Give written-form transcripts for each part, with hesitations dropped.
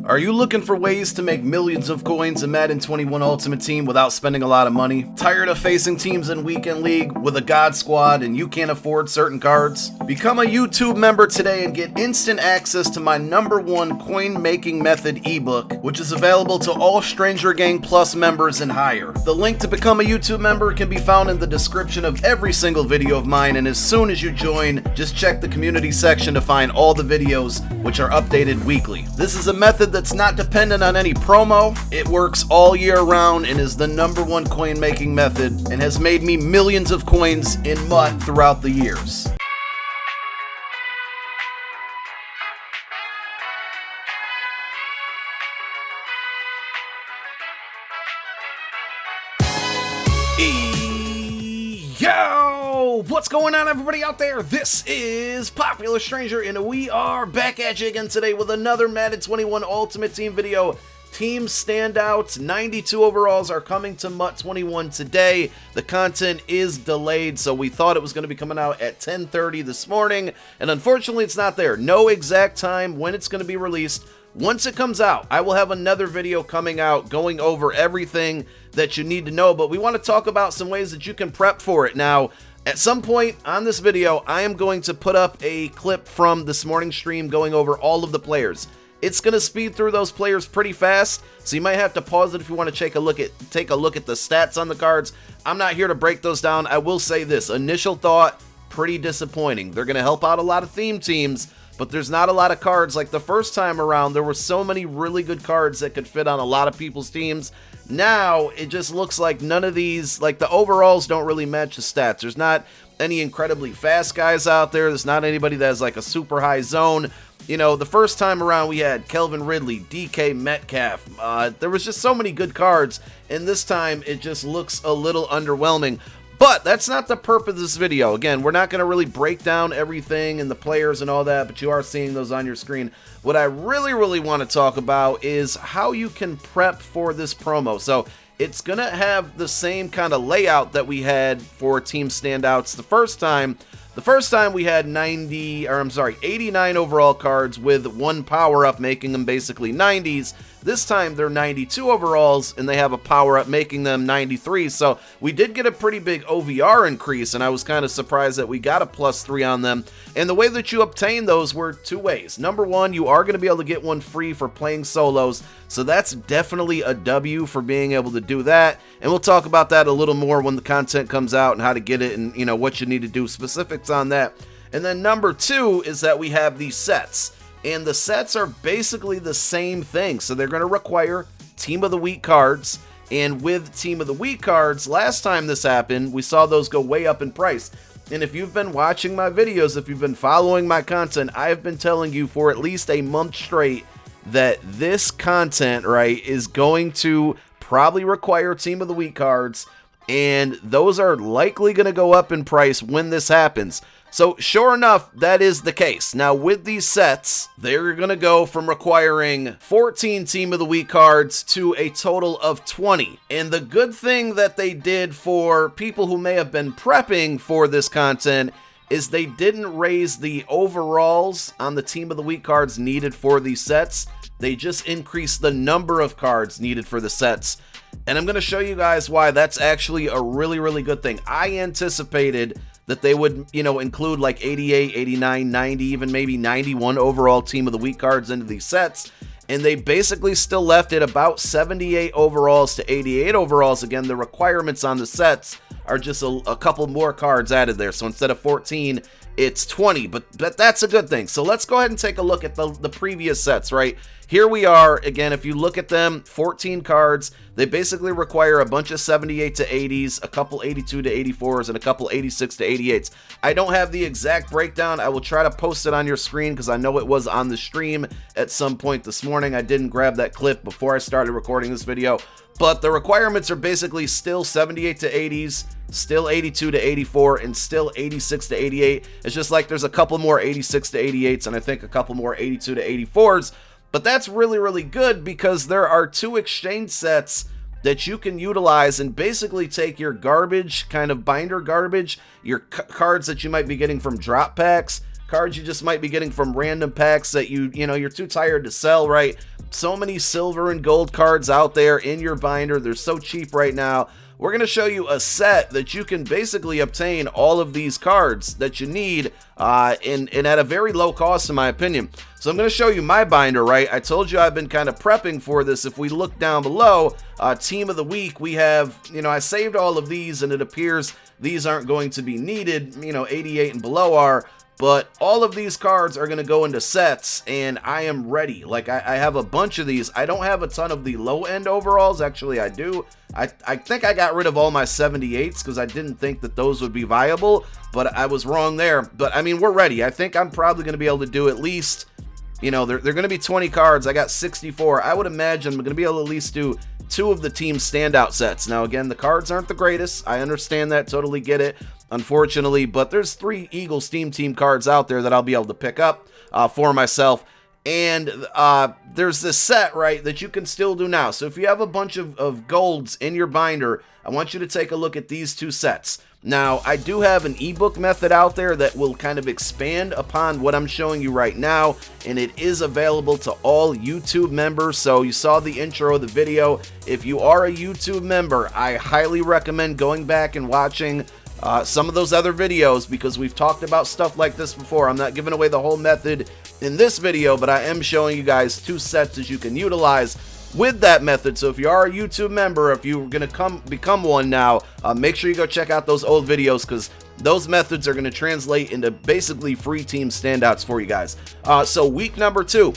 Are you looking for ways to make millions of coins in Madden 21 Ultimate Team without spending a lot of money? Tired of facing teams in Weekend League with a God Squad and you can't afford certain cards? Become a YouTube member today and get instant access to my #1 coin making method ebook, which is available to all Stranger Gang Plus members and higher. The link to become a YouTube member can be found in the description of every single video of mine, and as soon as you join, just check the community section to find all the videos, which are updated weekly. This is a method that's not dependent on any promo. It works all year round and is the #1 coin making method and has made me millions of coins in MUT throughout the years. Yo! What's going on, everybody out there? This is Popular Stranger, and we are back at you again today with another Madden 21 Ultimate Team video. Team Standouts, 92 overalls are coming to MUT 21 today. The content is delayed, so we thought it was going to be coming out at 10:30 this morning, and unfortunately it's not there. No exact time when it's going to be released. Once it comes out, I will have another video coming out going over everything that you need to know, but we want to talk about some ways that you can prep for it. Now, at some point on this video, I am going to put up a clip from this morning's stream going over all of the players. It's going to speed through those players pretty fast, so you might have to pause it if you want to take a look at the stats on the cards. I'm not here to break those down. I will say this, initial thought, pretty disappointing. They're going to help out a lot of theme teams, but there's not a lot of cards. Like the first time around, there were so many really good cards that could fit on a lot of people's teams. Now, it just looks like none of these, like the overalls don't really match the stats. There's not any incredibly fast guys out there. There's not anybody that has like a super high zone. You know, the first time around we had Kelvin Ridley, DK Metcalf. There was just so many good cards, and this time it just looks a little underwhelming. But that's not the purpose of this video. Again, we're not going to really break down everything and the players and all that, but you are seeing those on your screen. What I really want to talk about is how you can prep for this promo. So it's going to have the same kind of layout that we had for Team Standouts the first time. The first time we had 89 overall cards with one power-up, making them basically 90s. This time they're 92 overalls, and they have a power-up making them 93. So we did get a pretty big OVR increase, and I was kind of surprised that we got a +3 on them. And the way that you obtain those were two ways. Number one, you are going to be able to get one free for playing solos. So that's definitely a W for being able to do that. And we'll talk about that a little more when the content comes out and how to get it and, you know, what you need to do, specifics on that. And then number two is that we have these sets. And the sets are basically the same thing. So they're going to require Team of the Week cards. And with Team of the Week cards, last time this happened, we saw those go way up in price. And if you've been watching my videos, if you've been following my content, I've been telling you for at least a month straight that this content, right, is going to probably require Team of the Week cards. And those are likely going to go up in price when this happens. So sure enough, that is the case. Now with these sets, they're going to go from requiring 14 Team of the Week cards to a total of 20. And the good thing that they did for people who may have been prepping for this content is they didn't raise the overalls on the Team of the Week cards needed for these sets. They just increased the number of cards needed for the sets. And I'm going to show you guys why that's actually a really good thing. I anticipated that they would, you know, include like 88, 89, 90, even maybe 91 overall Team of the Week cards into these sets. And they basically still left it about 78 overalls to 88 overalls. Again, the requirements on the sets are just a couple more cards added there. So instead of 14, it's 20, but that's a good thing. So let's go ahead and take a look at the previous sets, right? Here we are, again, if you look at them, 14 cards. They basically require a bunch of 78 to 80s, a couple 82 to 84s, and a couple 86 to 88s. I don't have the exact breakdown. I will try to post it on your screen because I know it was on the stream at some point this morning. I didn't grab that clip before I started recording this video. But the requirements are basically still 78 to 80s, still 82 to 84, and still 86 to 88. It's just like there's a couple more 86 to 88s, and I think a couple more 82 to 84s. But that's really good because there are two exchange sets that you can utilize and basically take your garbage, kind of binder garbage, your cards that you might be getting from drop packs, cards you just might be getting from random packs that you're too tired to sell, right? So many silver and gold cards out there in your binder. They're so cheap right now. We're going to show you a set that you can basically obtain all of these cards that you need and at a very low cost, in my opinion. So I'm going to show you my binder, right? I told you I've been kind of prepping for this. If we look down below, Team of the Week, we have, I saved all of these, and it appears these aren't going to be needed, 88 and below are. But all of these cards are going to go into sets, and I am ready. Like, I have a bunch of these. I don't have a ton of the low-end overalls. Actually, I do. I think I got rid of all my 78s because I didn't think that those would be viable, but I was wrong there. But, I mean, we're ready. I think I'm probably going to be able to do at least, they're going to be 20 cards. I got 64. I would imagine I'm going to be able to at least do 2 of the Team Standout sets. Now, again, the cards aren't the greatest. I understand that. Totally get it. Unfortunately, but there's 3 Eagle Steam Team cards out there that I'll be able to pick up for myself. And there's this set, right, that you can still do now. So if you have a bunch of golds in your binder, I want you to take a look at these 2 sets. Now, I do have an ebook method out there that will kind of expand upon what I'm showing you right now, and it is available to all YouTube members. So you saw the intro of the video. If you are a YouTube member, I highly recommend going back and watching some of those other videos, because we've talked about stuff like this before. I'm not giving away the whole method in this video, but I am showing you guys 2 sets that you can utilize with that method. So if you are a YouTube member, if you're going to become one now, make sure you go check out those old videos, because those methods are going to translate into basically free Team Standouts for you guys. So week number 2,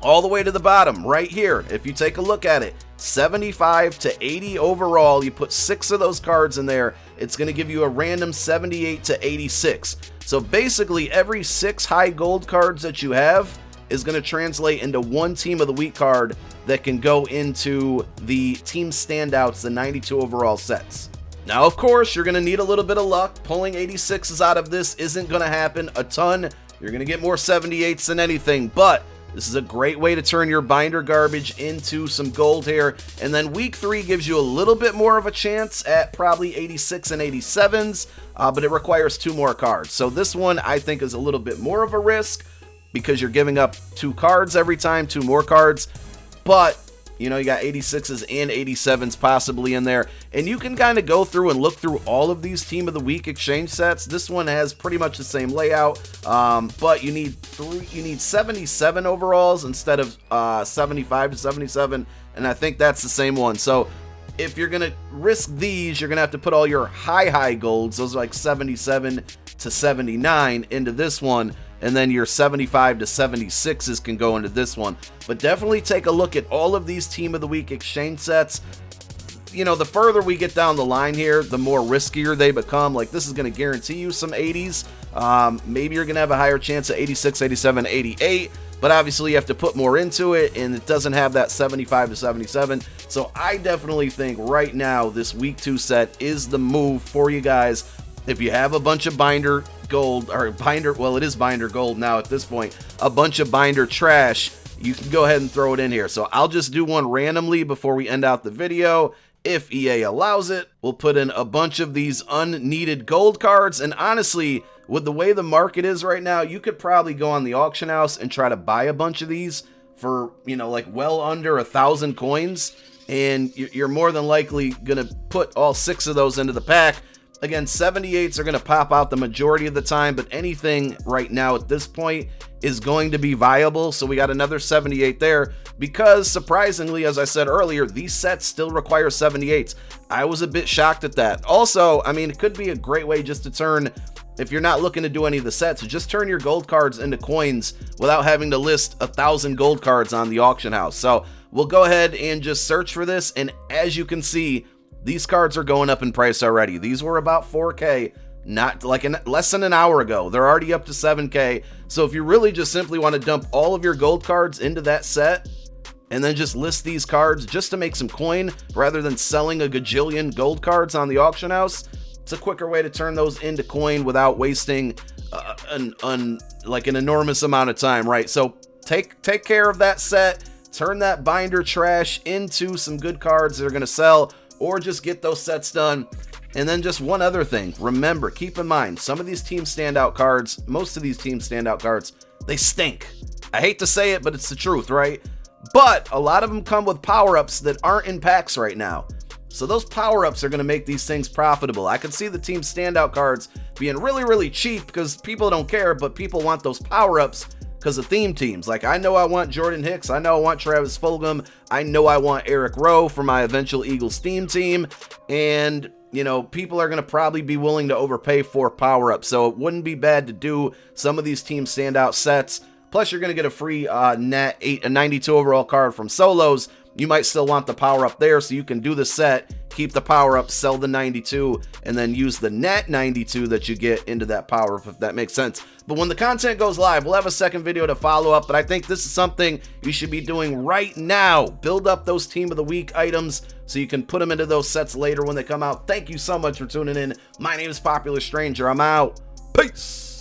all the way to the bottom right here, if you take a look at it, 75 to 80 overall. You put 6 of those cards in there, it's going to give you a random 78 to 86. So basically every 6 high gold cards that you have is going to translate into 1 Team of the Week card that can go into the Team Standouts, the 92 overall sets. Now, of course, you're going to need a little bit of luck. Pulling 86s out of this isn't going to happen a ton. You're going to get more 78s than anything, but this is a great way to turn your binder garbage into some gold here. And then week 3 gives you a little bit more of a chance at probably 86 and 87s, but it requires 2 more cards. So this one I think is a little bit more of a risk, because you're giving up 2 cards every time, 2 more cards. But, you got 86s and 87s possibly in there. And you can kind of go through and look through all of these Team of the Week exchange sets. This one has pretty much the same layout, but you need 77 overalls instead of 75 to 77, and I think that's the same one. So if you're going to risk these, you're going to have to put all your high golds, those are like 77 to 79, into this one. And then your 75 to 76s can go into this one. But definitely take a look at all of these Team of the Week exchange sets. The further we get down the line here, the more riskier they become. Like, this is going to guarantee you some 80s. Maybe you're going to have a higher chance at 86, 87, 88. But obviously you have to put more into it, and it doesn't have that 75 to 77. So I definitely think right now this week 2 set is the move for you guys. If you have a bunch of binder gold, or binder, well, it is binder gold now at this point, a bunch of binder trash, you can go ahead and throw it in here. So I'll just do one randomly before we end out the video. If EA allows it, we'll put in a bunch of these unneeded gold cards. And honestly, with the way the market is right now, you could probably go on the auction house and try to buy a bunch of these for, like well under 1,000 coins. And you're more than likely going to put all 6 of those into the pack. Again, 78s are going to pop out the majority of the time, but anything right now at this point is going to be viable. So we got another 78 there, because surprisingly, as I said earlier, these sets still require 78s. I was a bit shocked at that. Also, I mean, it could be a great way just to turn, if you're not looking to do any of the sets, just turn your gold cards into coins without having to list 1,000 gold cards on the auction house. So we'll go ahead and just search for this. And as you can see, these cards are going up in price already. These were about 4K, not like less than an hour ago. They're already up to 7K. So if you really just simply want to dump all of your gold cards into that set and then just list these cards just to make some coin rather than selling a gajillion gold cards on the auction house, it's a quicker way to turn those into coin without wasting an enormous amount of time, right? So take care of that set, turn that binder trash into some good cards that are going to sell, or just get those sets done. And then just one other thing, remember, keep in mind, some of these Team Standout cards, most of these Team Standout cards, they stink. I hate to say it, but it's the truth, right? But a lot of them come with power-ups that aren't in packs right now. So those power-ups are going to make these things profitable. I could see the Team Standout cards being really, really cheap because people don't care, but people want those power-ups because of theme teams. Like, I know I want Jordan Hicks. I know I want Travis Fulgham. I know I want Eric Rowe for my eventual Eagles theme team. And, you know, people are going to probably be willing to overpay for power-ups. So it wouldn't be bad to do some of these Team Standout sets. Plus, you're going to get a free a 92 overall card from Solos. You might still want the power-up there, so you can do the set, keep the power-up, sell the 92, and then use the net 92 that you get into that power-up, if that makes sense. But when the content goes live, we'll have a second video to follow up, but I think this is something you should be doing right now. Build up those Team of the Week items so you can put them into those sets later when they come out. Thank you so much for tuning in. My name is Popular Stranger. I'm out. Peace!